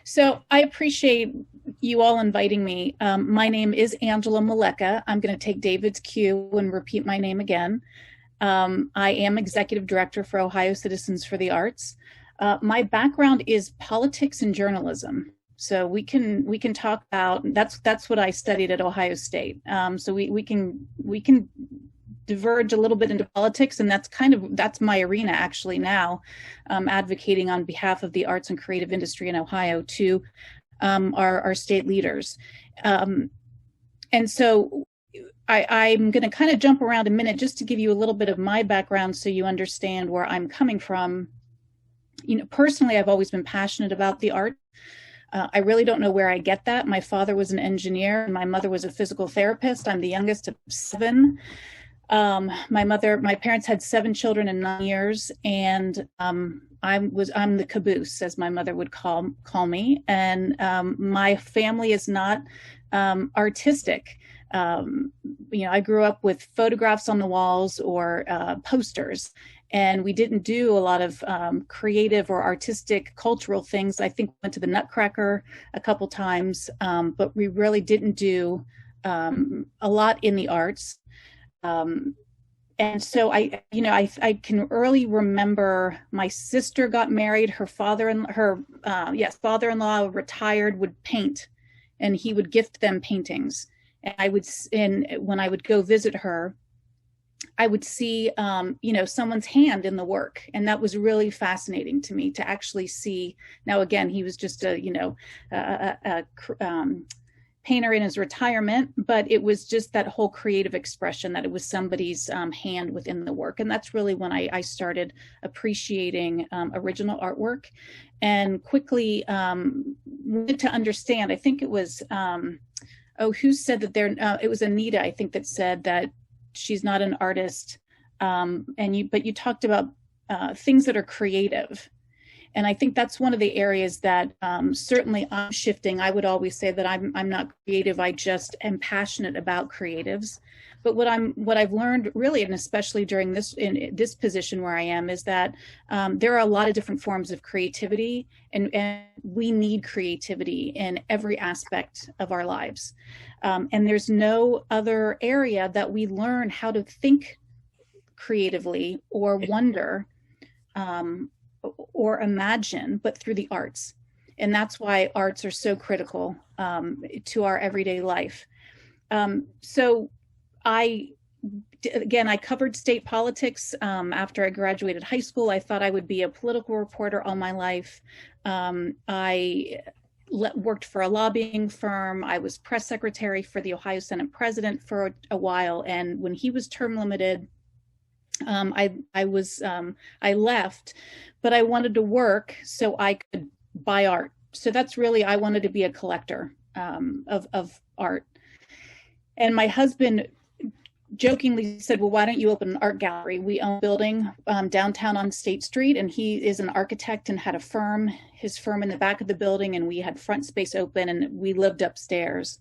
So I appreciate you all inviting me. My name is Angela Meleca. I'm going to take David's cue and repeat my name again. I am Executive Director for Ohio Citizens for the Arts. My background is politics and journalism. So we can talk about that's what I studied at Ohio State. So we can diverge a little bit into politics, and that's my arena actually now, advocating on behalf of the arts and creative industry in Ohio to our state leaders. And so I'm going to kind of jump around a minute just to give you a little bit of my background so you understand where I'm coming from. You know, personally, I've always been passionate about the art. I really don't know where I get that. My father was an engineer, and my mother was a physical therapist. I'm the youngest of seven. My parents had 7 children in 9 years, and I'm the caboose, as my mother would call me. And my family is not artistic. I grew up with photographs on the walls or posters, and we didn't do a lot of creative or artistic cultural things. I think we went to the Nutcracker a couple times, but we really didn't do a lot in the arts. And so I can early remember my sister got married. Her father-in-law retired, would paint, and he would gift them paintings. And when I would go visit her, I would see, someone's hand in the work. And that was really fascinating to me to actually see. Now, again, he was just a painter in his retirement, but it was just that whole creative expression, that it was somebody's hand within the work. And that's really when I started appreciating original artwork, and quickly wanted to understand. I think it was, who said that it was Anita, I think, that said that she's not an artist. But you talked about things that are creative. And I think that's one of the areas that certainly I'm shifting. I would always say that I'm not creative. I just am passionate about creatives. But what I've learned really, and especially during in this position where I am, is that there are a lot of different forms of creativity, and we need creativity in every aspect of our lives. And there's no other area that we learn how to think creatively or wonder or imagine, but through the arts. And that's why arts are so critical to our everyday life. So I covered state politics after I graduated high school. I thought I would be a political reporter all my life. I worked for a lobbying firm. I was press secretary for the Ohio Senate president for a while. And when he was term limited, I left, but I wanted to work so I could buy art. So that's really, I wanted to be a collector of art. And my husband jokingly said, well, why don't you open an art gallery? We own a building downtown on State Street, and he is an architect and had his firm in the back of the building, and we had front space open, and we lived upstairs.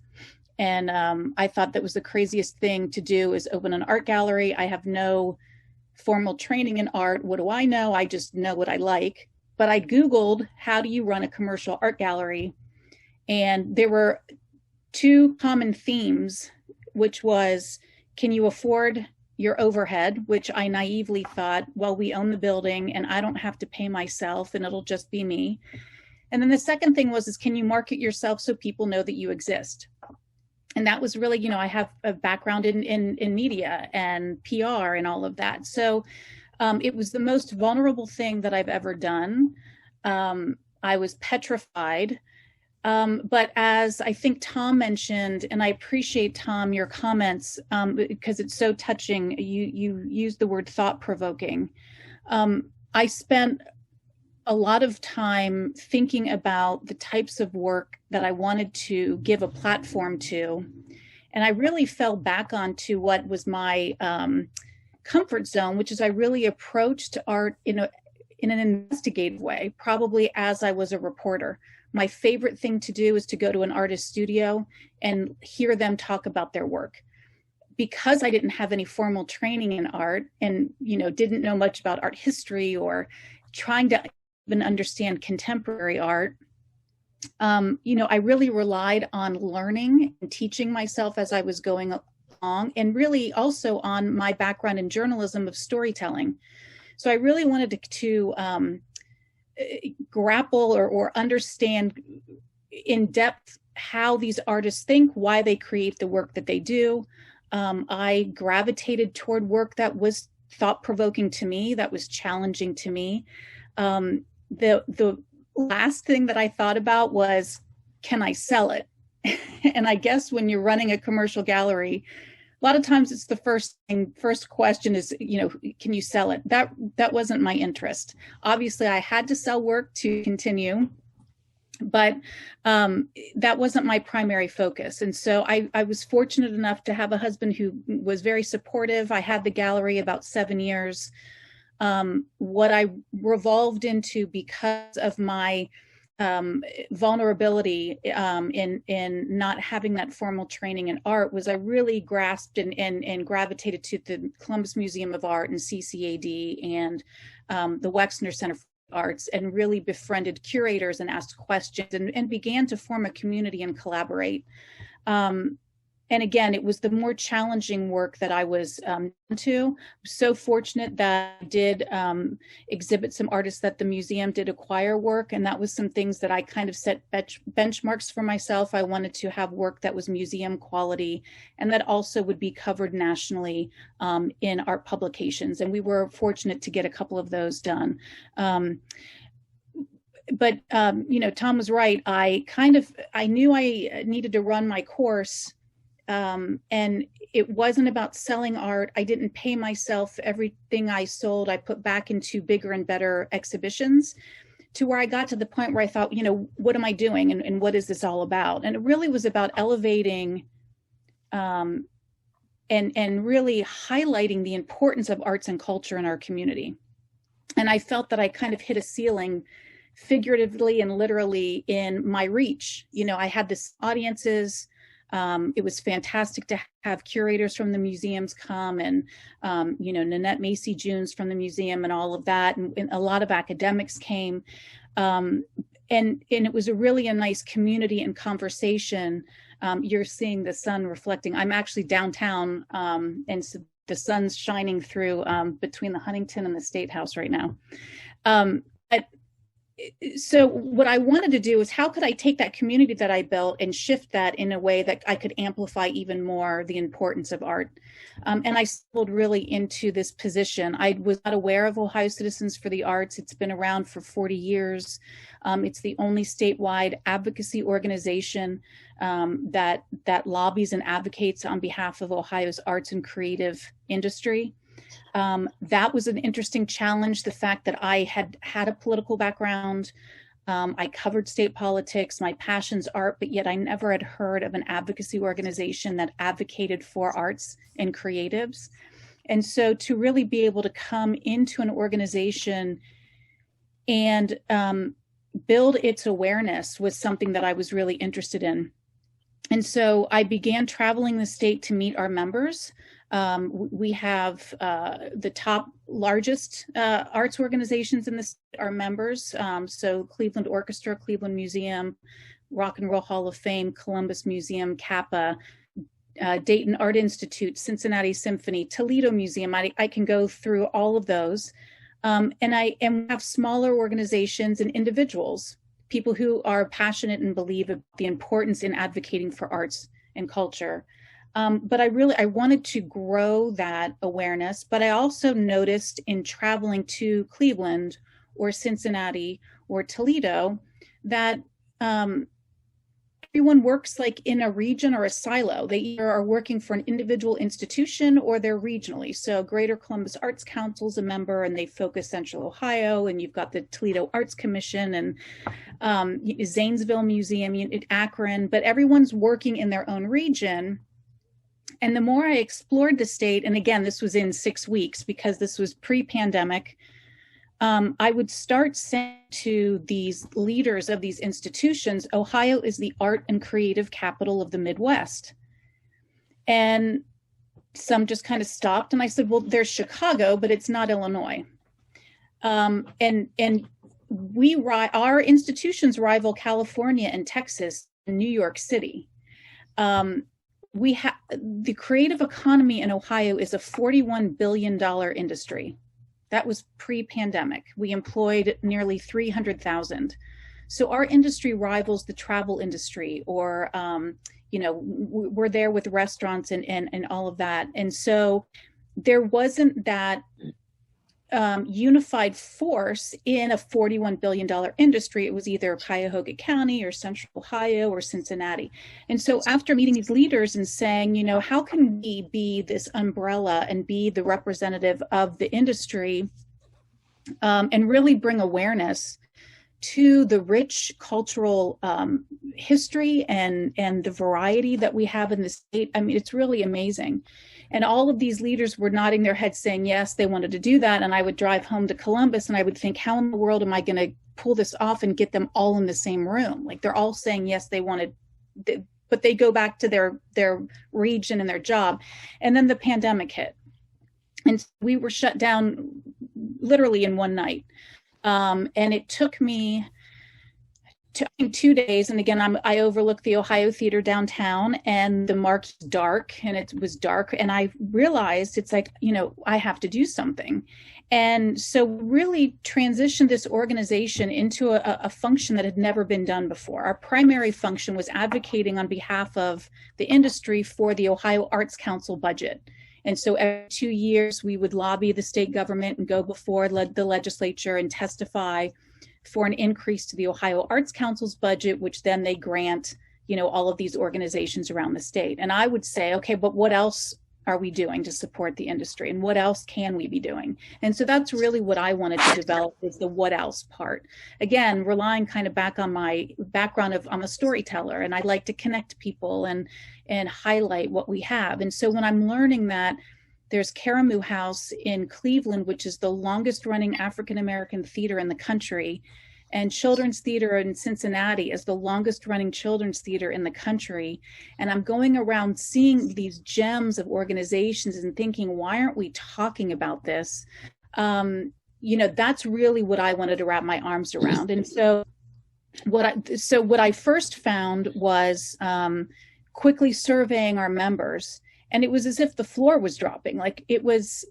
And I thought that was the craziest thing to do, is open an art gallery. I have no formal training in art. What do I know? I just know what I like. But I Googled, how do you run a commercial art gallery? And there were 2 common themes, which was, can you afford your overhead? Which I naively thought, well, we own the building and I don't have to pay myself and it'll just be me. And then the second thing was, can you market yourself so people know that you exist? And that was really, I have a background in media and PR and all of that. So it was the most vulnerable thing that I've ever done. I was petrified. But as I think Tom mentioned, and I appreciate, Tom, your comments, because it's so touching, you used the word thought-provoking. I spent a lot of time thinking about the types of work that I wanted to give a platform to. And I really fell back onto what was my comfort zone, which is I really approached art in an investigative way, probably as I was a reporter. My favorite thing to do is to go to an artist studio and hear them talk about their work. Because I didn't have any formal training in art and, didn't know much about art history or trying to even understand contemporary art, I really relied on learning and teaching myself as I was going along, and really also on my background in journalism of storytelling. So I really wanted to grapple or understand in depth how these artists think, why they create the work that they do. I gravitated toward work that was thought-provoking to me, that was challenging to me. The last thing that I thought about was, can I sell it? And I guess when you're running a commercial gallery, a lot of times it's the first question is, can you sell it? That wasn't my interest. Obviously, I had to sell work to continue, but that wasn't my primary focus. And so I was fortunate enough to have a husband who was very supportive. I had the gallery about 7 years. What I revolved into because of my vulnerability in not having that formal training in art was I really grasped and gravitated to the Columbus Museum of Art and CCAD and the Wexner Center for Arts, and really befriended curators and asked questions and began to form a community and collaborate. And again, it was the more challenging work that I was into. So fortunate that I did exhibit some artists that the museum did acquire work, and that was some things that I kind of set benchmarks for myself. I wanted to have work that was museum quality and that also would be covered nationally in art publications. And we were fortunate to get a couple of those done. But Tom was right. I knew I needed to run my course. And it wasn't about selling art. I didn't pay myself. Everything I sold, I put back into bigger and better exhibitions, to where I got to the point where I thought, what am I doing? And what is this all about? And it really was about elevating and really highlighting the importance of arts and culture in our community. And I felt that I kind of hit a ceiling, figuratively and literally, in my reach. I had this audiences. It was fantastic to have curators from the museums come, and Nanette Macy Junes from the museum and all of that, and a lot of academics came, and it was really a nice community and conversation. You're seeing the sun reflecting. I'm actually downtown, and so the sun's shining through between the Huntington and the State House right now. So what I wanted to do is, how could I take that community that I built and shift that in a way that I could amplify even more the importance of art? And I stumbled really into this position. I was not aware of Ohio Citizens for the Arts. It's been around for 40 years. It's the only statewide advocacy organization that lobbies and advocates on behalf of Ohio's arts and creative industry. That was an interesting challenge, the fact that I had a political background. I covered state politics, my passion's art, but yet I never had heard of an advocacy organization that advocated for arts and creatives. And so to really be able to come into an organization and build its awareness was something that I was really interested in. And so I began traveling the state to meet our members. We have the top largest arts organizations in the state are members. So Cleveland Orchestra, Cleveland Museum, Rock and Roll Hall of Fame, Columbus Museum, Kappa, Dayton Art Institute, Cincinnati Symphony, Toledo Museum. I can go through all of those. And have smaller organizations and individuals, people who are passionate and believe in the importance in advocating for arts and culture. But I wanted to grow that awareness, but I also noticed in traveling to Cleveland or Cincinnati or Toledo that everyone works like in a region or a silo. They either are working for an individual institution or they're regionally. So Greater Columbus Arts Council is a member and they focus Central Ohio, and you've got the Toledo Arts Commission and Zanesville Museum, Akron, but everyone's working in their own region. And the more I explored the state, and again, this was in 6 weeks because this was pre-pandemic, I would start saying to these leaders of these institutions, Ohio is the art and creative capital of the Midwest. And some just kind of stopped, and I said, well, there's Chicago, but it's not Illinois. And our institutions rival California and Texas and New York City. We have the creative economy in Ohio is a $41 billion industry. That was pre-pandemic. We employed nearly 300,000. So our industry rivals the travel industry, or we're there with restaurants and all of that. And so there wasn't that unified force in a $41 billion industry. It was either Cuyahoga County or Central Ohio or Cincinnati. And so after meeting these leaders and saying, how can we be this umbrella and be the representative of the industry, and really bring awareness to the rich cultural history and the variety that we have in the state. I mean, it's really amazing. And all of these leaders were nodding their heads saying, yes, they wanted to do that. And I would drive home to Columbus and I would think, how in the world am I going to pull this off and get them all in the same room? Like, they're all saying, yes, they wanted, but they go back to their region and their job. And then the pandemic hit. And we were shut down literally in one night. And it took me 2 days. And again, I overlooked the Ohio Theater downtown, and the marquee was dark, and it was dark. And I realized it's like, I have to do something. And so really transitioned this organization into a function that had never been done before. Our primary function was advocating on behalf of the industry for the Ohio Arts Council budget. And so every 2 years, we would lobby the state government and go before the legislature and testify for an increase to the Ohio Arts Council's budget, which then they grant, all of these organizations around the state. And I would say, okay, but what else are we doing to support the industry, and what else can we be doing? And so that's really what I wanted to develop, is the what else part. Again, relying kind of back on my background of I'm a storyteller, and I like to connect people and highlight what we have. And so when I'm learning that there's Karamu House in Cleveland, which is the longest running African-American theater in the country, and Children's Theater in Cincinnati is the longest running children's theater in the country. And I'm going around seeing these gems of organizations and thinking, why aren't we talking about this? That's really what I wanted to wrap my arms around. And so what I first found was quickly surveying our members. And it was as if the floor was dropping. Like it was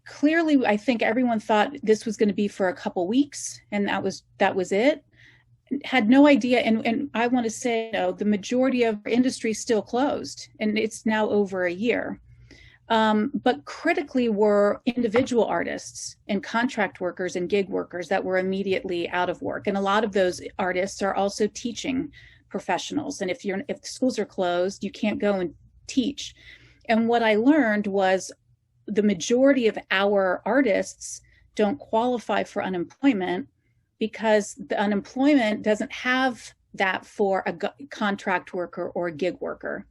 clearly, I think everyone thought this was going to be for a couple weeks, and that was it. Had no idea. And I want to say, the majority of our industry is still closed, and it's now over a year. But critically were individual artists and contract workers and gig workers that were immediately out of work. And a lot of those artists are also teaching professionals. And if schools are closed, you can't go and teach. And what I learned was the majority of our artists don't qualify for unemployment because the unemployment doesn't have that for a contract worker or a gig worker.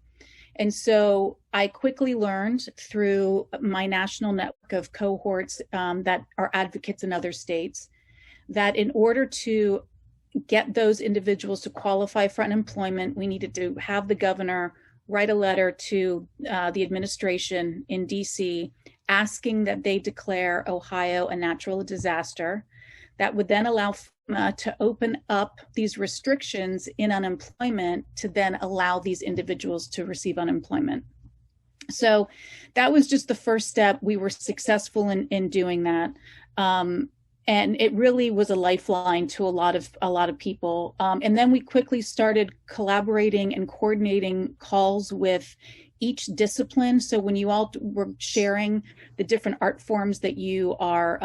And so I quickly learned through my national network of cohorts that are advocates in other states, that in order to get those individuals to qualify for unemployment, we needed to have the governor write a letter to the administration in DC asking that they declare Ohio a natural disaster. That would then allow FEMA to open up these restrictions in unemployment to then allow these individuals to receive unemployment. So that was just the first step. We were successful in doing that. And it really was a lifeline to a lot of people. And then we quickly started collaborating and coordinating calls with each discipline. So when you all were sharing the different art forms that you are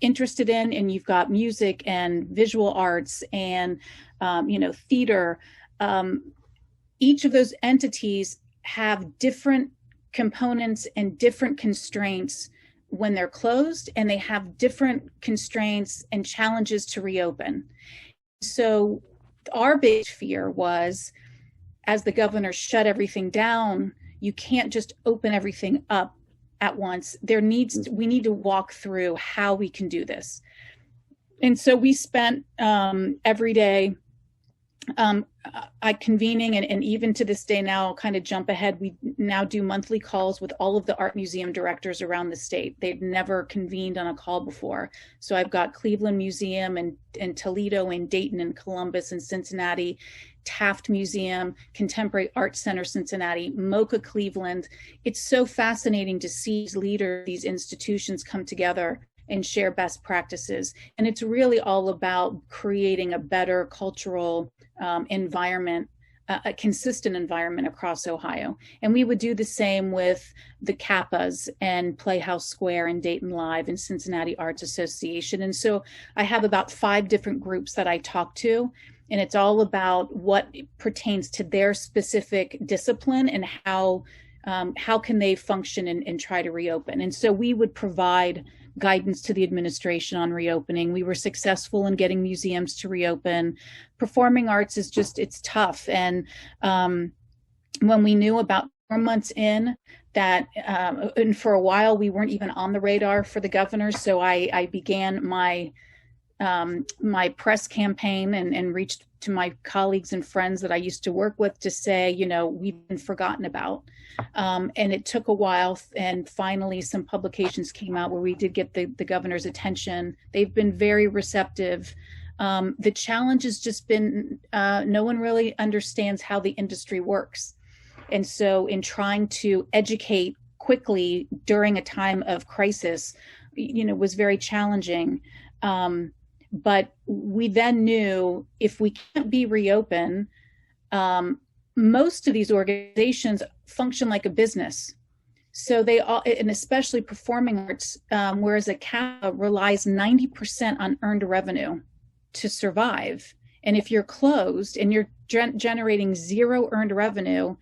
interested in, and you've got music and visual arts and theater, each of those entities have different components and different constraints when they're closed, and they have different constraints and challenges to reopen. So our big fear was, as the governor shut everything down, you can't just open everything up at once. We need to walk through how we can do this. And so we spent every day I convening, and even to this day now, I'll kind of jump ahead. We now do monthly calls with all of the art museum directors around the state. They'd never convened on a call before. So I've got Cleveland Museum and Toledo and Dayton and Columbus and Cincinnati, Taft Museum, Contemporary Art Center Cincinnati, Mocha Cleveland. It's so fascinating to see these leaders, these institutions come together and share best practices. And it's really all about creating a better cultural environment, a consistent environment across Ohio. And we would do the same with the Kappas and Playhouse Square and Dayton Live and Cincinnati Arts Association. And so I have about 5 different groups that I talk to, and it's all about what pertains to their specific discipline and how can they function and try to reopen. And so we would provide guidance to the administration on reopening. We were successful in getting museums to reopen. Performing arts is just, it's tough. And when we knew about 4 months in that, and for a while we weren't even on the radar for the governor, so I began my press campaign and reached to my colleagues and friends that I used to work with to say, you know, we've been forgotten about. And it took a while, and finally some publications came out where we did get the governor's attention. They've been very receptive. The challenge has just been no one really understands how the industry works. And so in trying to educate quickly during a time of crisis, you know, was very challenging. But we then knew if we can't be reopened, most of these organizations function like a business. So they all, and especially performing arts, whereas a CAPA relies 90% on earned revenue to survive. And if you're closed and you're generating 0 earned revenue,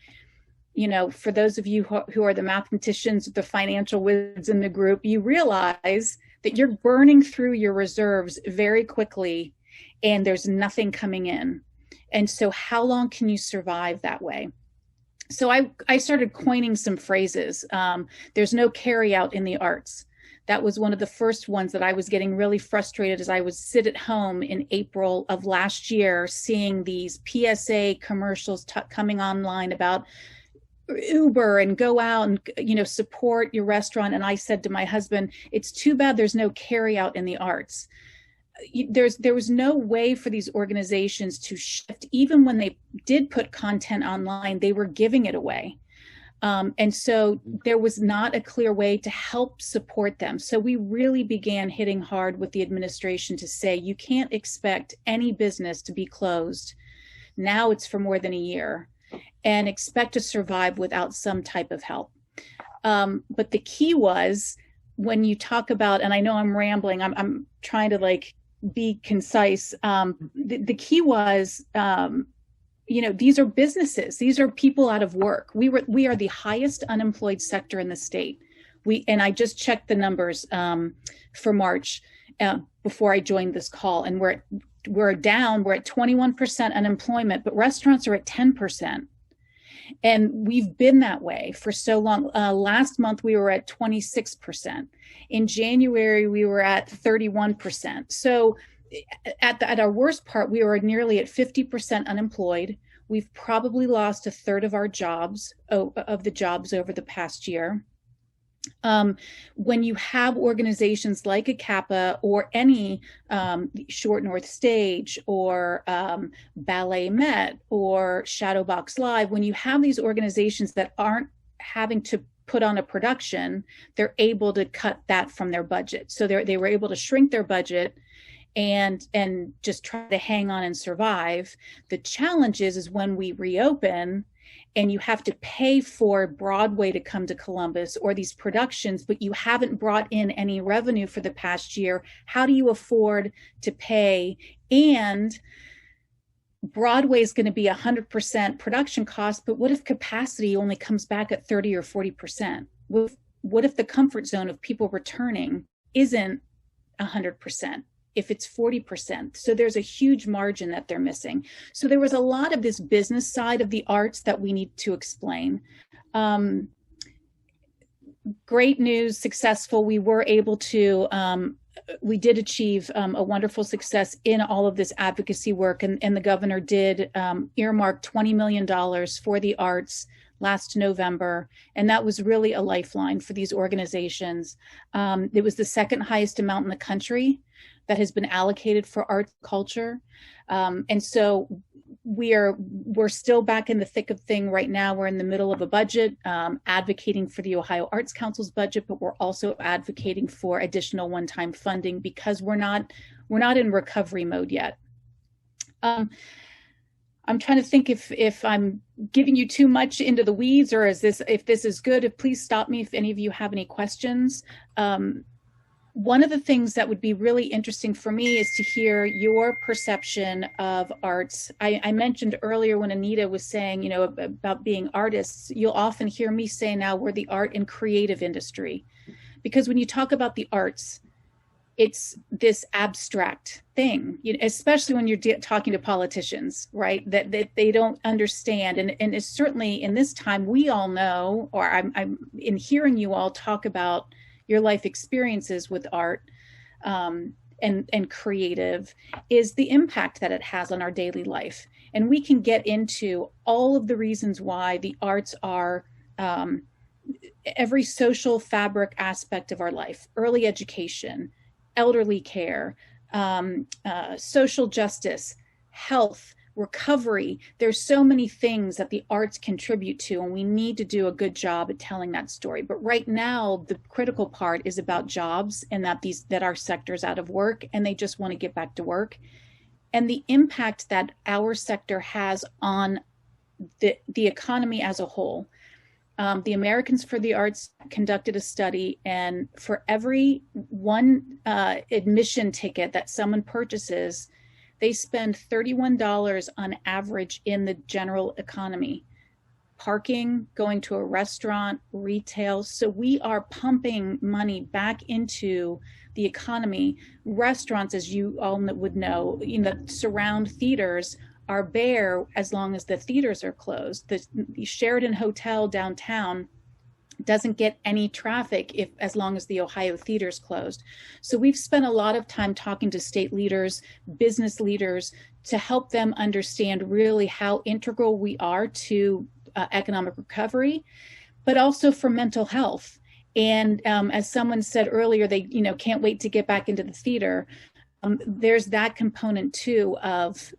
you know, for those of you who are the mathematicians, the financial wizards in the group, you realize that you're burning through your reserves very quickly and there's nothing coming in. And so how long can you survive that way? So I started coining some phrases. There's no carry out in the arts. That was one of the first ones that I was getting really frustrated as I would sit at home in April of last year, seeing these PSA commercials coming online about Uber and go out and, you know, support your restaurant. And I said to my husband, it's too bad there's no carry out in the arts. There was no way for these organizations to shift. Even when they did put content online, they were giving it away. And so there was not a clear way to help support them. So we really began hitting hard with the administration to say, you can't expect any business to be closed. Now it's for more than a year, and expect to survive without some type of help. But the key was when you talk about, and I know I'm rambling, I'm trying to like be concise. The key was, you know, these are businesses. These are people out of work. We are the highest unemployed sector in the state. And I just checked the numbers for March before I joined this call, and we're at 21% unemployment, but restaurants are at 10%. And we've been that way for so long. Last month, we were at 26%. In January, we were at 31%. So at our worst part, we were nearly at 50% unemployed. We've probably lost 1/3 of our jobs, of the jobs over the past year. When you have organizations like a CAPA or any Short North Stage or Ballet Met or Shadowbox Live, when you have these organizations that aren't having to put on a production, they're able to cut that from their budget. So they were able to shrink their budget and just try to hang on and survive. The challenge is when we reopen and you have to pay for Broadway to come to Columbus or these productions, but you haven't brought in any revenue for the past year. How do you afford to pay? And Broadway is going to be 100% production cost, but what if capacity only comes back at 30 or 40%? What if the comfort zone of people returning isn't 100%? If it's 40%. So there's a huge margin that they're missing. So there was a lot of this business side of the arts that we need to explain. Great news, successful. We were able to we did achieve a wonderful success in all of this advocacy work, and the governor did earmark $20 million for the arts last November, and that was really a lifeline for these organizations. It was the second highest amount in the country that has been allocated for art culture, and so we're still back in the thick of thing right now. We're in the middle of a budget, advocating for the Ohio Arts Council's budget, but we're also advocating for additional one-time funding because we're not in recovery mode yet. I'm trying to think if I'm giving you too much into the weeds, or if this is good. Please stop me if any of you have any questions. One of the things that would be really interesting for me is to hear your perception of arts. I mentioned earlier when Anita was saying, about being artists, you'll often hear me say now we're the art and creative industry. Because when you talk about the arts, it's this abstract thing, especially when you're talking to politicians, right? That they don't understand. And it's certainly in this time, we all know, or I'm in hearing you all talk about your life experiences with art and creative, is the impact that it has on our daily life. And we can get into all of the reasons why the arts are every social fabric aspect of our life: early education, elderly care, social justice, health, recovery. There's so many things that the arts contribute to, and we need to do a good job at telling that story. But right now, the critical part is about jobs, and that our sector's out of work and they just want to get back to work. And the impact that our sector has on the economy as a whole. The Americans for the Arts conducted a study, and for every one admission ticket that someone purchases, they spend $31 on average in the general economy. Parking, going to a restaurant, retail. So we are pumping money back into the economy. Restaurants, as you all would know, that surround theaters, are bare as long as the theaters are closed. The Sheraton Hotel downtown doesn't get any traffic as long as the Ohio theater's closed. So we've spent a lot of time talking to state leaders, business leaders, to help them understand really how integral we are to economic recovery, but also for mental health. And as someone said earlier, they can't wait to get back into the theater. There's that component too, of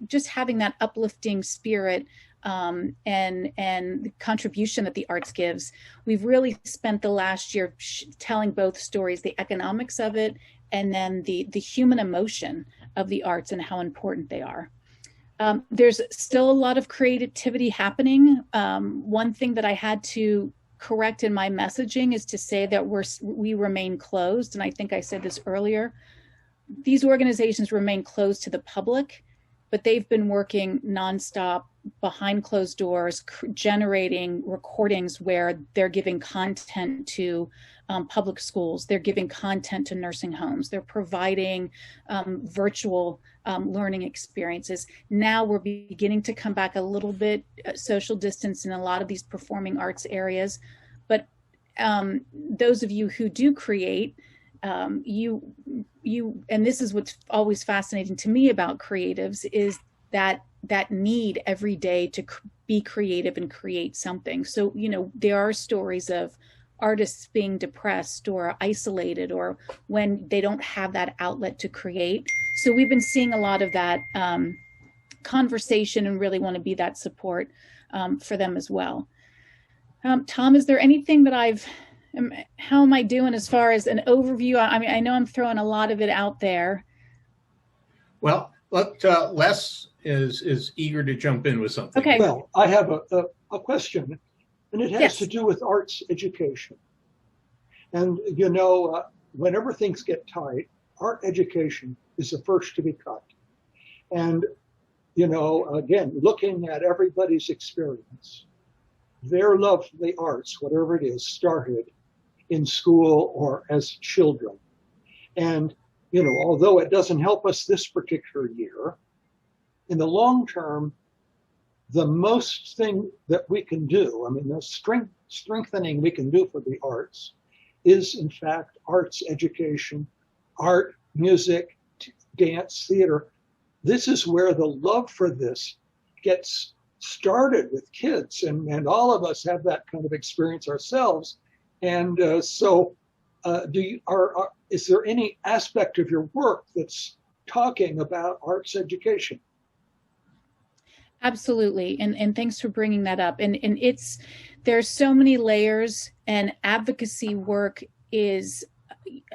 just having that uplifting spirit and the contribution that the arts gives. We've really spent the last year telling both stories: the economics of it, and then the human emotion of the arts and how important they are. There's still a lot of creativity happening. One thing that I had to correct in my messaging is to say that we remain closed, and I think I said this earlier. These organizations remain closed to the public, but they've been working nonstop behind closed doors, generating recordings where they're giving content to public schools, they're giving content to nursing homes, they're providing virtual learning experiences. Now we're beginning to come back a little bit, social distance in a lot of these performing arts areas. But those of you who do create, and this is what's always fascinating to me about creatives, is that need every day to be creative and create something. So, there are stories of artists being depressed or isolated, or when they don't have that outlet to create. So we've been seeing a lot of that conversation and really want to be that support for them as well. Tom, is there anything that how am I doing as far as an overview? I mean, I know I'm throwing a lot of it out there. Well, Les is eager to jump in with something. Okay. Well, I have a question, and it has to do with arts education. And, whenever things get tight, art education is the first to be cut. And, again, looking at everybody's experience, their love for the arts, whatever it is, started in school or as children. And, although it doesn't help us this particular year, in the long term, the most thing that we can do, the strengthening we can do for the arts is, in fact, arts education, art, music, dance, theater. This is where the love for this gets started with kids, and all of us have that kind of experience ourselves. And is there any aspect of your work that's talking about arts education? Absolutely. And thanks for bringing that up. And there's so many layers, and advocacy work is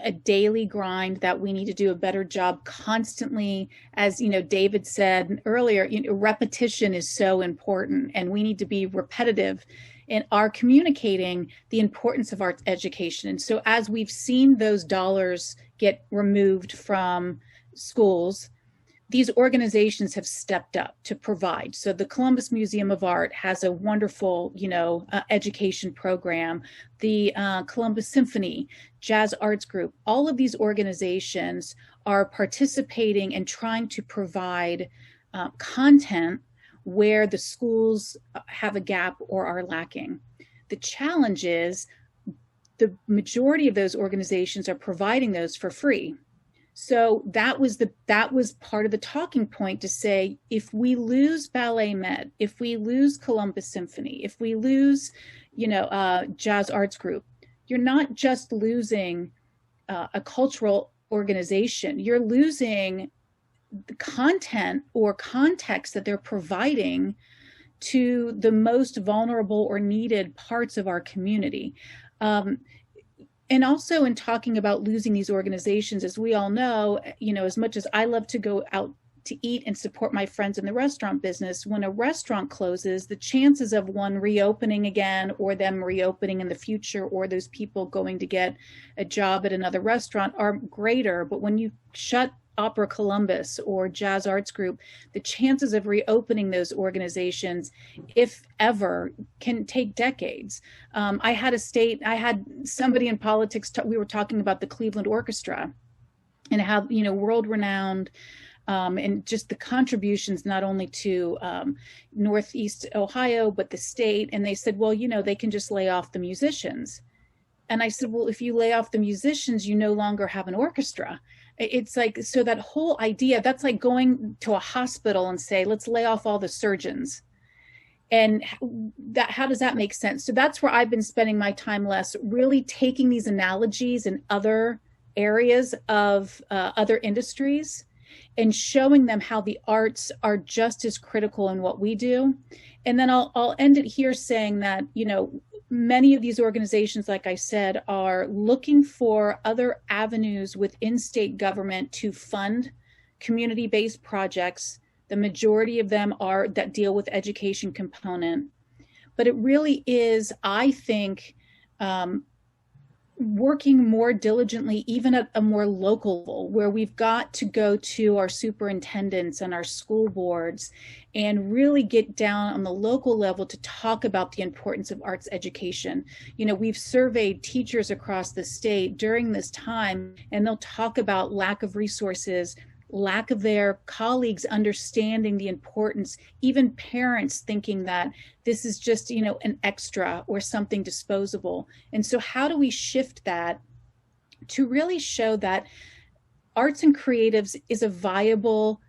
a daily grind that we need to do a better job constantly. As David said earlier, repetition is so important, and we need to be repetitive in our communicating the importance of arts education. And so as we've seen those dollars get removed from schools, these organizations have stepped up to provide. So the Columbus Museum of Art has a wonderful, education program. The Columbus Symphony, Jazz Arts Group, all of these organizations are participating and trying to provide content where the schools have a gap or are lacking. The challenge is the majority of those organizations are providing those for free. So that was part of the talking point to say, if we lose Ballet Med, if we lose Columbus Symphony, if we lose, Jazz Arts Group, you're not just losing a cultural organization, you're losing the content or context that they're providing to the most vulnerable or needed parts of our community. And also in talking about losing these organizations, as we all know, as much as I love to go out to eat and support my friends in the restaurant business, when a restaurant closes, the chances of one reopening again, or them reopening in the future, or those people going to get a job at another restaurant are greater. But when you shut Opera Columbus or Jazz Arts Group, the chances of reopening those organizations, if ever, can take decades. I had somebody in politics, we were talking about the Cleveland Orchestra and how, world-renowned, and just the contributions not only to Northeast Ohio, but the state. And they said, well, they can just lay off the musicians. And I said, well, if you lay off the musicians, you no longer have an orchestra. It's like, so that whole idea, that's like going to a hospital and say, let's lay off all the surgeons. And how does that make sense? So that's where I've been spending my time less, really taking these analogies in other areas of other industries and showing them how the arts are just as critical in what we do. And then I'll end it here saying that, many of these organizations, like I said, are looking for other avenues within state government to fund community-based projects. The majority of them are that deal with education component. But it really is, I think, working more diligently, even at a more local level, where we've got to go to our superintendents and our school boards and really get down on the local level to talk about the importance of arts education. We've surveyed teachers across the state during this time, and they'll talk about lack of resources, lack of their colleagues understanding the importance, even parents thinking that this is just, an extra or something disposable. And so how do we shift that to really show that arts and creatives is a viable,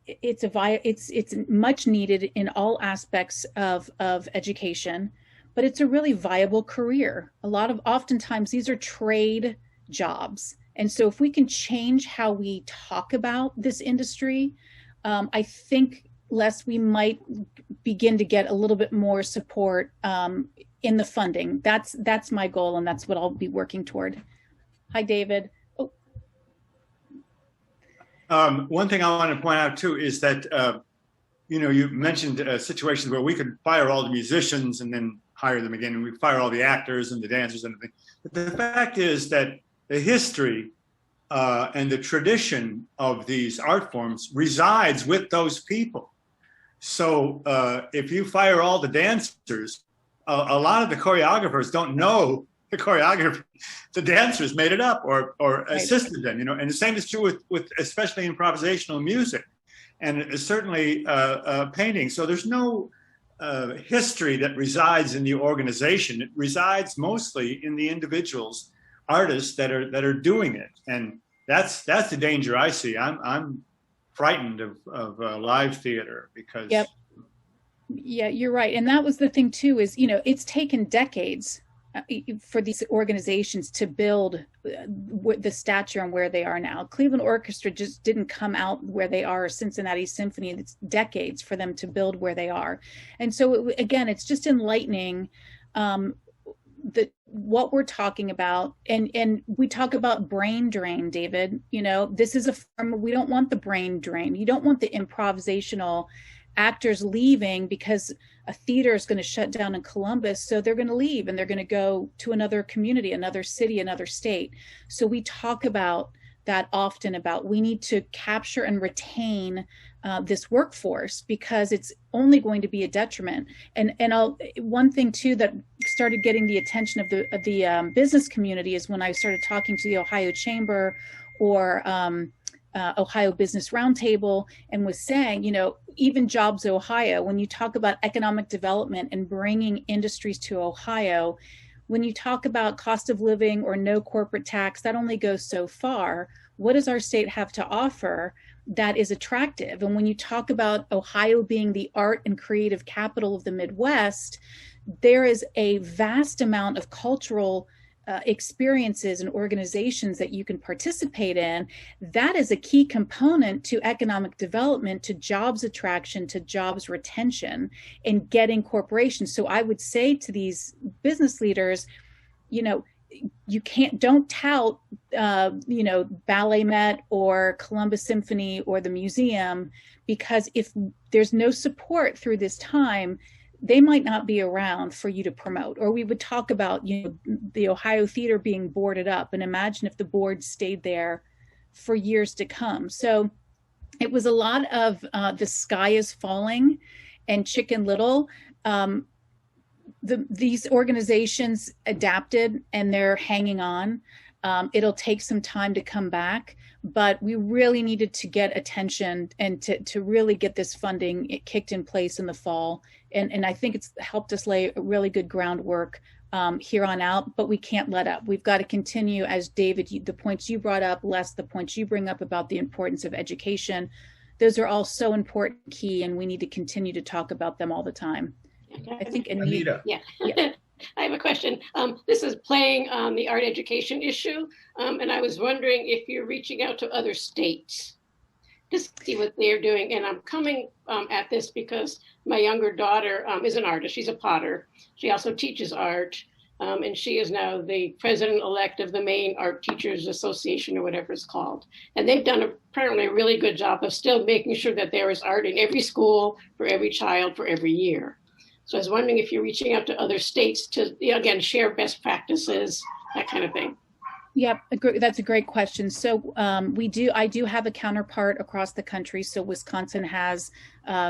it's much needed in all aspects of education, but it's a really viable career. Oftentimes these are trade jobs. And so if we can change how we talk about this industry, I think, Les, we might begin to get a little bit more support in the funding. That's my goal, and that's what I'll be working toward. Hi, David. Oh. One thing I want to point out, too, is that, you mentioned situations where we could fire all the musicians and then hire them again, and we fire all the actors and the dancers and everything. But the fact is that the history and the tradition of these art forms resides with those people. So if you fire all the dancers, a lot of the choreographers don't know the choreography. The dancers made it up or assisted them, and the same is true with especially improvisational music and certainly painting. So there's no history that resides in the organization. It resides mostly in the individuals, artists that are doing it. And that's the danger I see. I'm frightened of live theater because. Yep. Yeah, you're right. And that was the thing too, is, it's taken decades for these organizations to build the stature and where they are now. Cleveland Orchestra just didn't come out where they are, or Cincinnati Symphony. It's decades for them to build where they are. And so again, it's just enlightening what we're talking about. And we talk about brain drain, David. This is a firm, we don't want the brain drain. You don't want the improvisational actors leaving because a theater is going to shut down in Columbus. So they're going to leave and they're going to go to another community, another city, another state. So we talk about that often, about we need to capture and retain this workforce, because it's only going to be a detriment. And one thing too that started getting the attention of the business community is when I started talking to the Ohio Chamber or Ohio Business Roundtable, and was saying, even Jobs Ohio, when you talk about economic development and bringing industries to Ohio, when you talk about cost of living or no corporate tax, that only goes so far. What does our state have to offer that is attractive? And when you talk about Ohio being the art and creative capital of the Midwest, there is a vast amount of cultural experiences and organizations that you can participate in. That is a key component to economic development, to jobs attraction, to jobs retention, and getting corporations. So I would say to these business leaders, don't tout, Ballet Met or Columbus Symphony or the museum, because if there's no support through this time, they might not be around for you to promote. Or we would talk about, the Ohio Theater being boarded up, and imagine if the board stayed there for years to come. So it was a lot of the sky is falling and Chicken Little. These organizations adapted and they're hanging on. It'll take some time to come back, but we really needed to get attention and to really get this funding kicked in place in the fall. And I think it's helped us lay a really good groundwork here on out, but we can't let up. We've got to continue, as David, the points you brought up, Les, the points you bring up about the importance of education. Those are all so important, key, and we need to continue to talk about them all the time. I think Anita. Yeah. I have a question. This is playing on the art education issue, and I was wondering if you're reaching out to other states to see what they're doing. And I'm coming at this because my younger daughter is an artist. She's a potter. She also teaches art, and she is now the president-elect of the Maine Art Teachers Association, or whatever it's called. And they've done apparently a really good job of still making sure that there is art in every school, for every child, for every year. So I was wondering if you're reaching out to other states to, again, share best practices, that kind of thing. Yep, that's a great question. So I do have a counterpart across the country. So Wisconsin has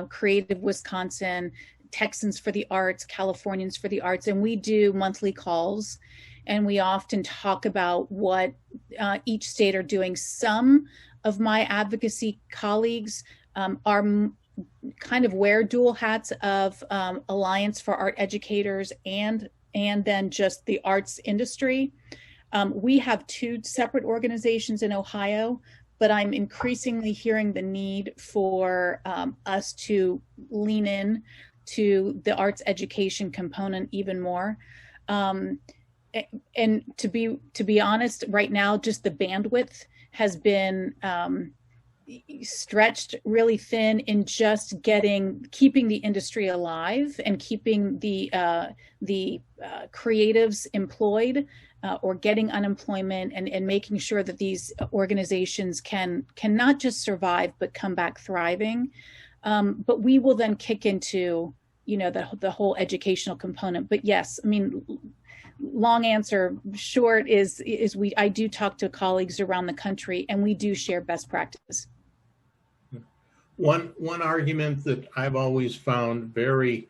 Creative Wisconsin, Texans for the Arts, Californians for the Arts, and we do monthly calls. And we often talk about what each state are doing. Some of my advocacy colleagues are kind of wear dual hats of Alliance for Art Educators and then just the arts industry. We have two separate organizations in Ohio, but I'm increasingly hearing the need for us to lean in to the arts education component even more. And to be honest, right now, just the bandwidth has been stretched really thin in just keeping the industry alive and keeping the creatives employed or getting unemployment, and making sure that these organizations can not just survive but come back thriving. But we will then kick into the whole educational component. But yes, I mean, long answer short is I do talk to colleagues around the country, and we do share best practice. One argument that I've always found very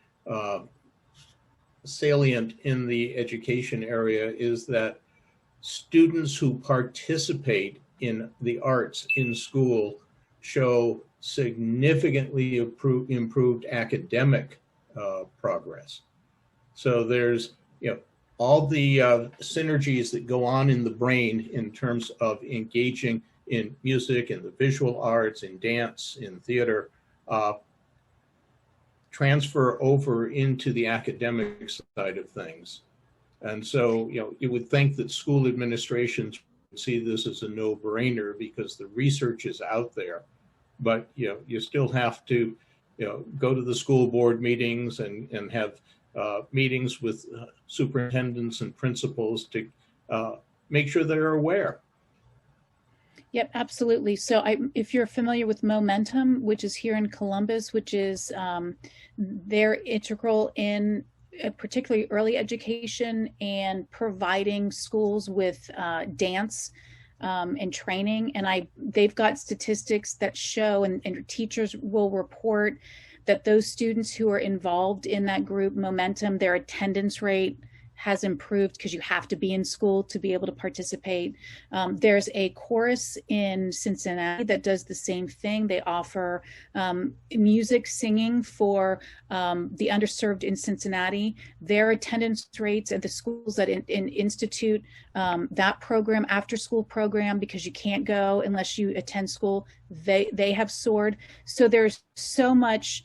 salient in the education area is that students who participate in the arts in school show significantly improved academic progress. So there's all the synergies that go on in the brain in terms of engaging in music, in the visual arts, in dance, in theater, transfer over into the academic side of things. And so, you would think that school administrations would see this as a no-brainer because the research is out there. But, you still have to, go to the school board meetings and have meetings with superintendents and principals to make sure they're aware. Yep, absolutely. So if you're familiar with Momentum, which is here in Columbus, which is they're integral in particularly early education and providing schools with dance and training. And they've got statistics that show, and teachers will report that those students who are involved in that group Momentum, their attendance rate has improved because you have to be in school to be able to participate. There's a chorus in Cincinnati that does the same thing. They offer music singing for the underserved in Cincinnati. Their attendance rates at the schools that institute that program, after school program, because you can't go unless you attend school, they have soared. So there's so much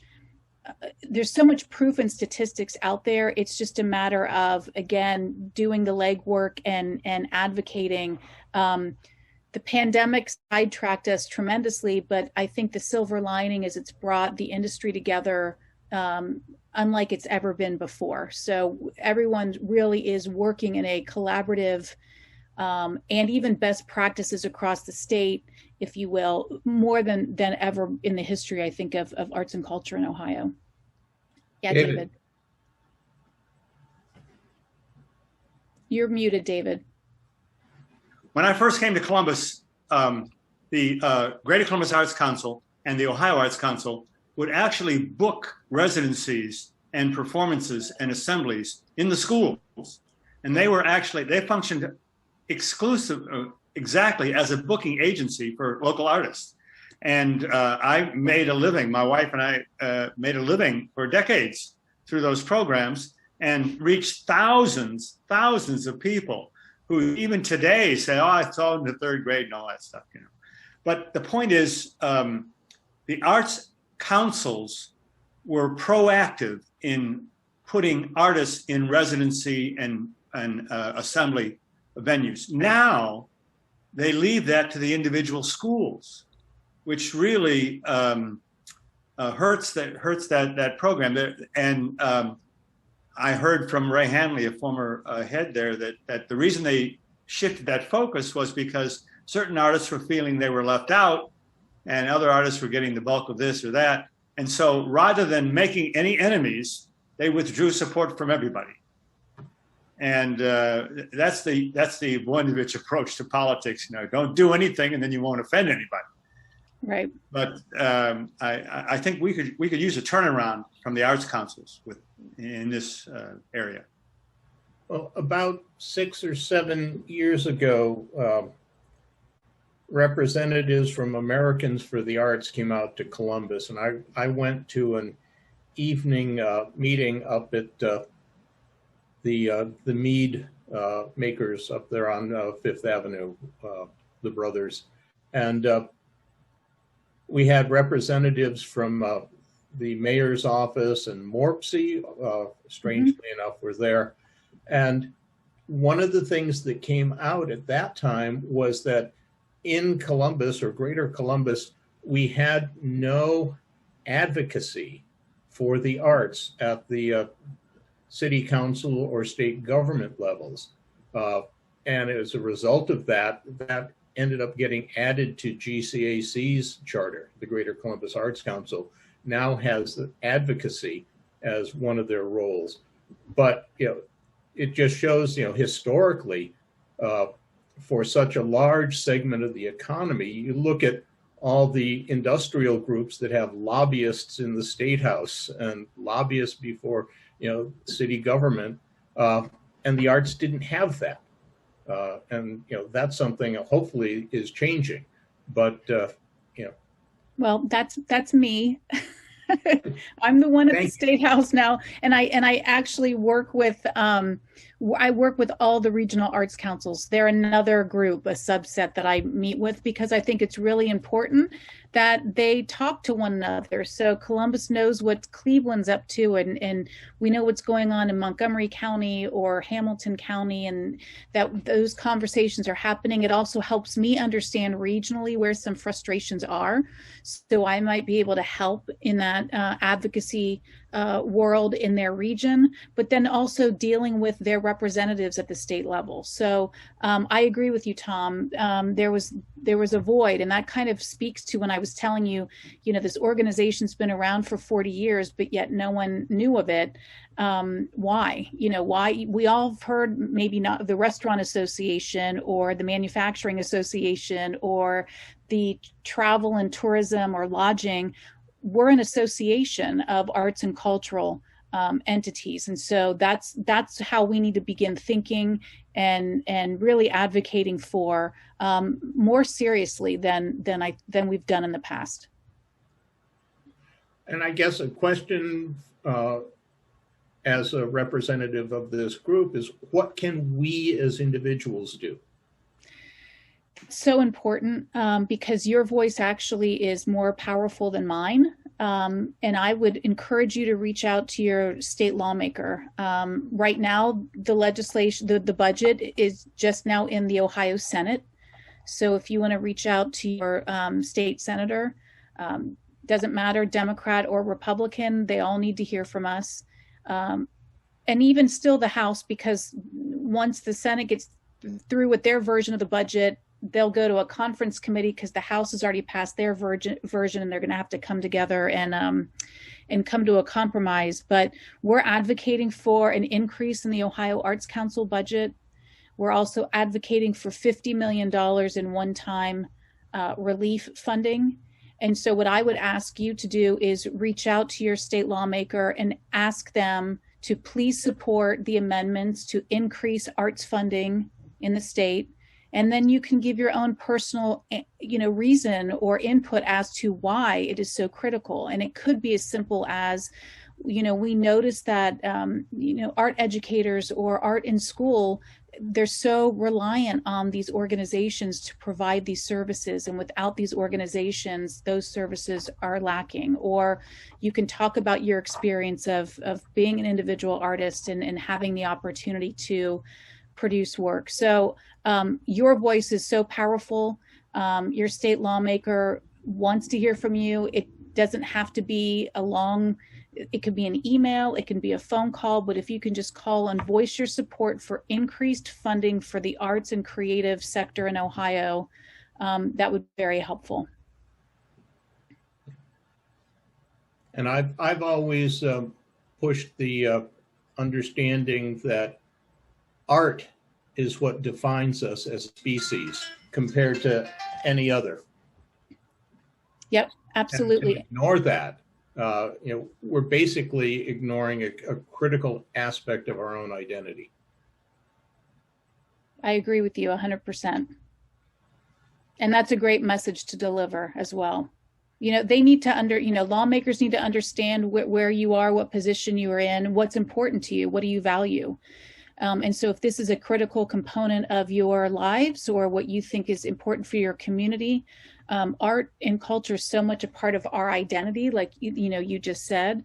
proof and statistics out there. It's just a matter of, again, doing the legwork and advocating. The pandemic sidetracked us tremendously, but I think the silver lining is it's brought the industry together unlike it's ever been before. So everyone really is working in a collaborative and even best practices across the state, if you will, more than ever in the history, I think, of arts and culture in Ohio. Yeah, David. You're muted, David. When I first came to Columbus, the Greater Columbus Arts Council and the Ohio Arts Council would actually book residencies and performances and assemblies in the schools. And they functioned exactly as a booking agency for local artists. And I made a living, my wife and I made a living for decades through those programs and reached thousands of people who even today say, oh, I saw in the third grade and all that stuff, But the point is, the arts councils were proactive in putting artists in residency and assembly venues. Now they leave that to the individual schools, which really hurts that program. And I heard from Ray Hanley, a former head there, that the reason they shifted that focus was because certain artists were feeling they were left out and other artists were getting the bulk of this or that. And so rather than making any enemies, they withdrew support from everybody. And that's the Voinovich approach to politics. Don't do anything and then you won't offend anybody. Right. But I think we could use a turnaround from the arts councils in this area. Well, about 6 or 7 years ago, representatives from Americans for the Arts came out to Columbus, and I went to an evening meeting up at the Mead makers up there on Fifth Avenue, the brothers, and we had representatives from the mayor's office and Morpsey, strangely enough, were there. And one of the things that came out at that time was that in Columbus, or Greater Columbus, we had no advocacy for the arts at the city council or state government levels. And as a result of that ended up getting added to GCAC's charter. The Greater Columbus Arts Council now has advocacy as one of their roles. But it just shows, historically, for such a large segment of the economy, you look at all the industrial groups that have lobbyists in the State House and lobbyists before, city government, and the arts didn't have that. And that's something hopefully is changing, but Well, that's me. I'm the one at the Thank State House now, and I actually work with all the regional arts councils. They're another group, a subset that I meet with, because I think it's really important that they talk to one another. So Columbus knows what Cleveland's up to, and we know what's going on in Montgomery County or Hamilton County, and that those conversations are happening. It also helps me understand regionally where some frustrations are, so I might be able to help in that advocacy world in their region, but then also dealing with their representatives at the state level. So I agree with you, Tom. There was a void, and that kind of speaks to when I was telling you, this organization's been around for 40 years, but yet no one knew of it. Why? Why? We all have heard, maybe not the Restaurant Association or the Manufacturing Association or the Travel and Tourism or Lodging. We're an association of arts and cultural entities, and so that's how we need to begin thinking and really advocating for more seriously than we've done in the past. And I guess a question as a representative of this group is, what can we as individuals do? So important, because your voice actually is more powerful than mine. And I would encourage you to reach out to your state lawmaker. Right now, the legislation, the budget is just now in the Ohio Senate. So if you want to reach out to your state senator, doesn't matter, Democrat or Republican, they all need to hear from us. And even still the House, because once the Senate gets through with their version of the budget, they'll go to a conference committee because the House has already passed their version, and they're going to have to come together and come to a compromise. But we're advocating for an increase in the Ohio Arts Council budget. We're also advocating for $50 million in one-time relief funding. And so what I would ask you to do is reach out to your state lawmaker and ask them to please support the amendments to increase arts funding in the state. And then you can give your own personal, reason or input as to why it is so critical. And it could be as simple as, we notice that, art educators or art in school, they're so reliant on these organizations to provide these services. And without these organizations, those services are lacking. Or you can talk about your experience of being an individual artist and having the opportunity to produce work. So your voice is so powerful. Your state lawmaker wants to hear from you. It doesn't have to be it could be an email, it can be a phone call, but if you can just call and voice your support for increased funding for the arts and creative sector in Ohio, that would be very helpful. And I've always pushed the understanding that art is what defines us as a species compared to any other. Yep, absolutely. And to ignore that, we're basically ignoring a critical aspect of our own identity. I agree with you 100%. And that's a great message to deliver as well. They need to lawmakers need to understand where you are, what position you are in, what's important to you, what do you value. And so if this is a critical component of your lives or what you think is important for your community, art and culture is so much a part of our identity, like you just said.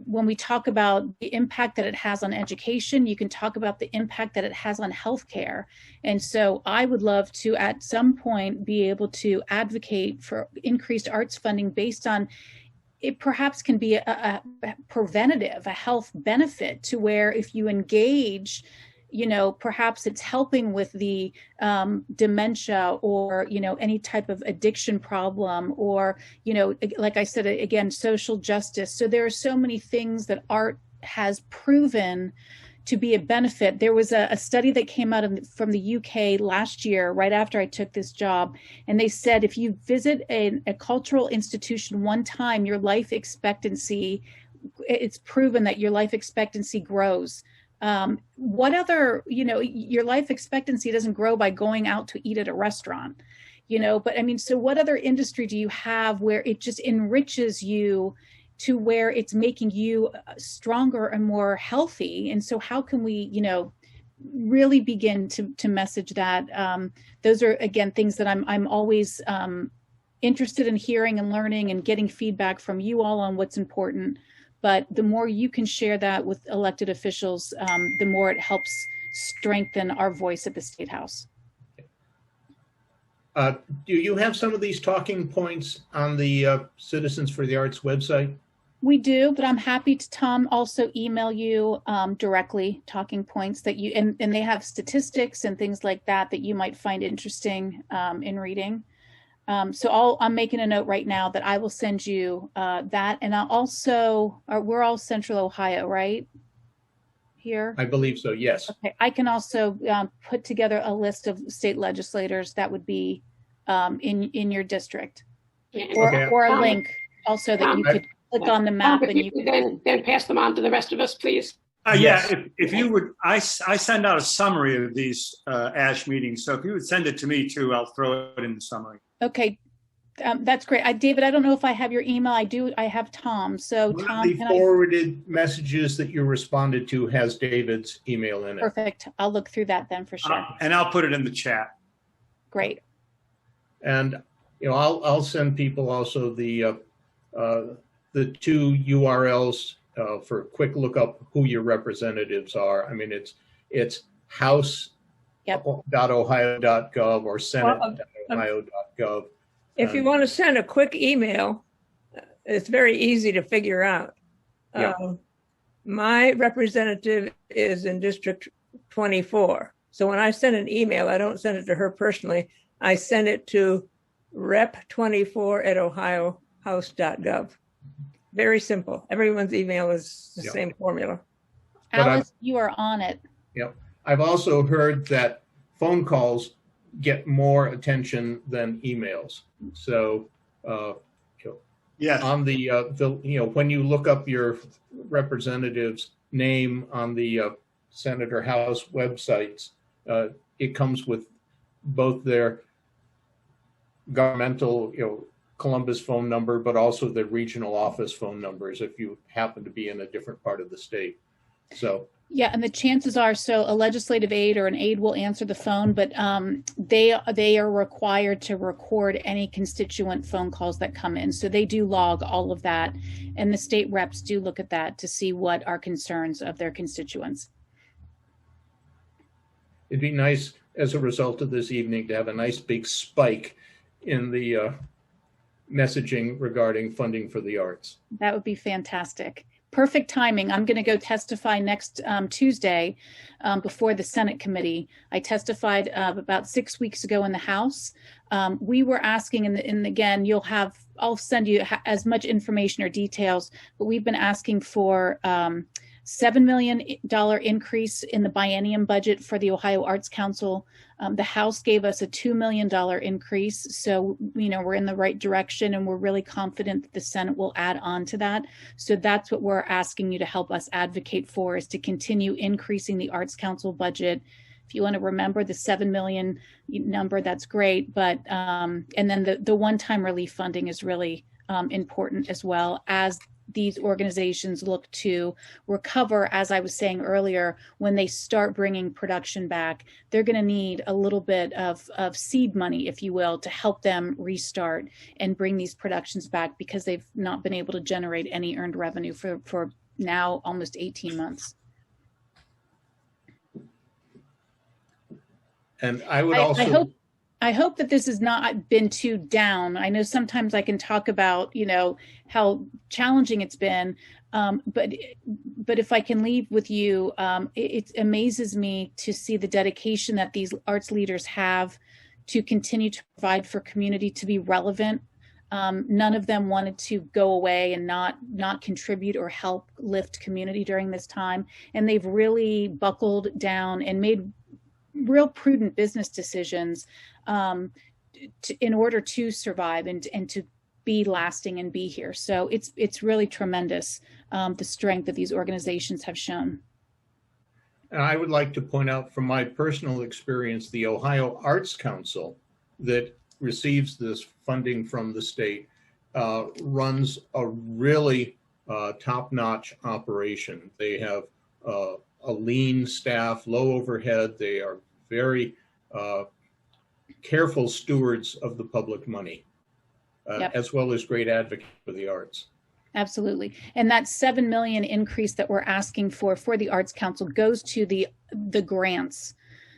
When we talk about the impact that it has on education, you can talk about the impact that it has on healthcare. And so I would love to, at some point, be able to advocate for increased arts funding based on it perhaps can be a preventative, a health benefit, to where if you engage, perhaps it's helping with the dementia or, any type of addiction problem or, like I said, again, social justice. So there are so many things that art has proven to be a benefit. There was a study that came out from the UK last year, right after I took this job, and they said if you visit a cultural institution one time, your life expectancy, it's proven that your life expectancy grows. Your life expectancy doesn't grow by going out to eat at a restaurant. but I mean, so what other industry do you have where it just enriches you to where it's making you stronger and more healthy? And so how can we, really begin to message that? Those are, again, things that I'm always interested in hearing and learning and getting feedback from you all on what's important. But the more you can share that with elected officials, the more it helps strengthen our voice at the State House. Do you have some of these talking points on the Citizens for the Arts website? We do, but I'm happy to, Tom, also email you directly talking points that you, and they have statistics and things like that you might find interesting in reading. So I'm making a note right now that I will send you that. And I'll also, we're all Central Ohio, right? Here? I believe so, yes. Okay, I can also put together a list of state legislators that would be in your district. Or a link also that you could click on the map and you could then pass them on to the rest of us, please. Yeah, if you would, I send out a summary of these ASH meetings. So if you would send it to me too, I'll throw it in the summary. Okay, that's great. David, I don't know if I have your email. I have Tom. So Tom, the forwarded messages that you responded to has David's email in it. Perfect. I'll look through that then for sure. And I'll put it in the chat. Great. And I'll send people also the two URLs for a quick look up who your representatives are. I mean, it's house.ohio.gov or senate.ohio.gov. If you want to send a quick email, it's very easy to figure out. My representative is in District 24. So when I send an email, I don't send it to her personally. I send it to rep24@ohiohouse.gov. Very simple. Everyone's email is the same formula. Alice, you are on it. Yep. I've also heard that phone calls get more attention than emails. So, yes, on the when you look up your representative's name on the Senate or House websites, it comes with both their governmental, Columbus phone number, but also the regional office phone numbers if you happen to be in a different part of the state. So. Yeah, and the chances are, so a legislative aide or an aide will answer the phone, but they are required to record any constituent phone calls that come in. So they do log all of that, and the state reps do look at that to see what are concerns of their constituents. It'd be nice, as a result of this evening, to have a nice big spike in the messaging regarding funding for the arts. That would be fantastic. Perfect timing. I'm going to go testify next Tuesday before the Senate committee. I testified about 6 weeks ago in the House. We were asking, and again, I'll send you as much information or details, but we've been asking for $7 million increase in the biennium budget for the Ohio Arts Council. The House gave us a $2 million increase. So, we're in the right direction, and we're really confident that the Senate will add on to that. So that's what we're asking you to help us advocate for, is to continue increasing the Arts Council budget. If you want to remember the 7 million number, that's great. But, and then the one-time relief funding is really important as well, as these organizations look to recover. As I was saying earlier, when they start bringing production back, they're going to need a little bit of seed money, if you will, to help them restart and bring these productions back, because they've not been able to generate any earned revenue for now almost 18 months. And I would also... I hope that this has not been too down. I know sometimes I can talk about, how challenging it's been, but if I can leave with you, it amazes me to see the dedication that these arts leaders have to continue to provide for community, to be relevant. None of them wanted to go away and not contribute or help lift community during this time. And they've really buckled down and made real prudent business decisions in order to survive and to be lasting and be here. So it's really tremendous, the strength that these organizations have shown. And I would like to point out from my personal experience, the Ohio Arts Council, that receives this funding from the state runs a really top-notch operation. They have a lean staff, low overhead. They are very careful stewards of the public money, Yep. as well as great advocates for the arts. Absolutely. And that 7 million increase that we're asking for the Arts Council goes to the grants.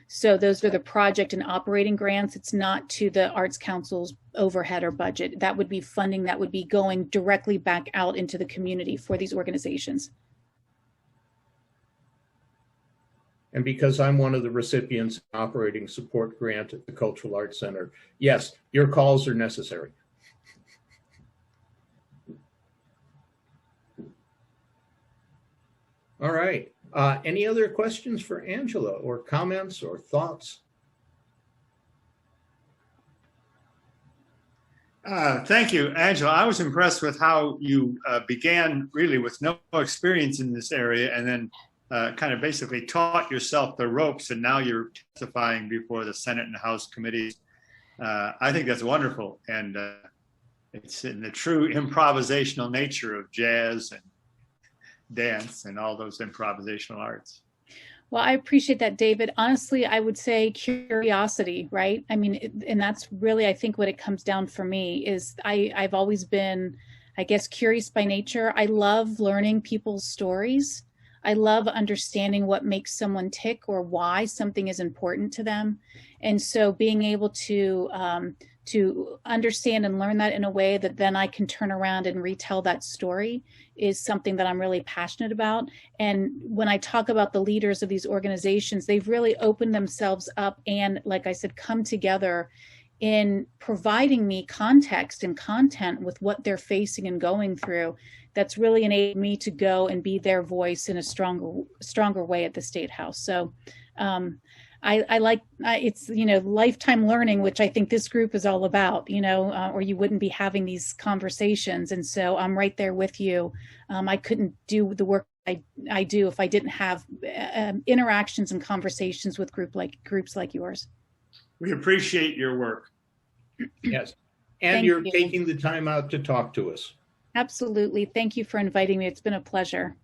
So those are the project and operating grants. It's not to the Arts Council's overhead or budget. That would be funding that would be going directly back out into the community for these organizations. And because I'm one of the recipients of the operating support grant at the Cultural Arts Center, yes, your calls are necessary. All right. Any other questions for Angela, or comments or thoughts? Thank you, Angela. I was impressed with how you began really with no experience in this area, and then kind of basically taught yourself the ropes, and now you're testifying before the Senate and House committees. I think that's wonderful, and it's in the true improvisational nature of jazz and dance and all those improvisational arts. Well, I appreciate that, David. Honestly, I would say curiosity, right? I mean, and that's really, I think, what it comes down for me is I've always been, I guess, curious by nature. I love learning people's stories. I love understanding what makes someone tick or why something is important to them. And so being able to understand and learn that in a way that then I can turn around and retell that story is something that I'm really passionate about. And when I talk about the leaders of these organizations, they've really opened themselves up and, like I said, come together in providing me context and content with what they're facing and going through. That's really enabled me to go and be their voice in a stronger way at the State House. So I like it's, lifetime learning, which I think this group is all about, or you wouldn't be having these conversations. And so I'm right there with you. I couldn't do the work I do if I didn't have interactions and conversations with groups like yours. We appreciate your work. Yes. And Thank you. taking the time out to talk to us. Absolutely. Thank you for inviting me. It's been a pleasure.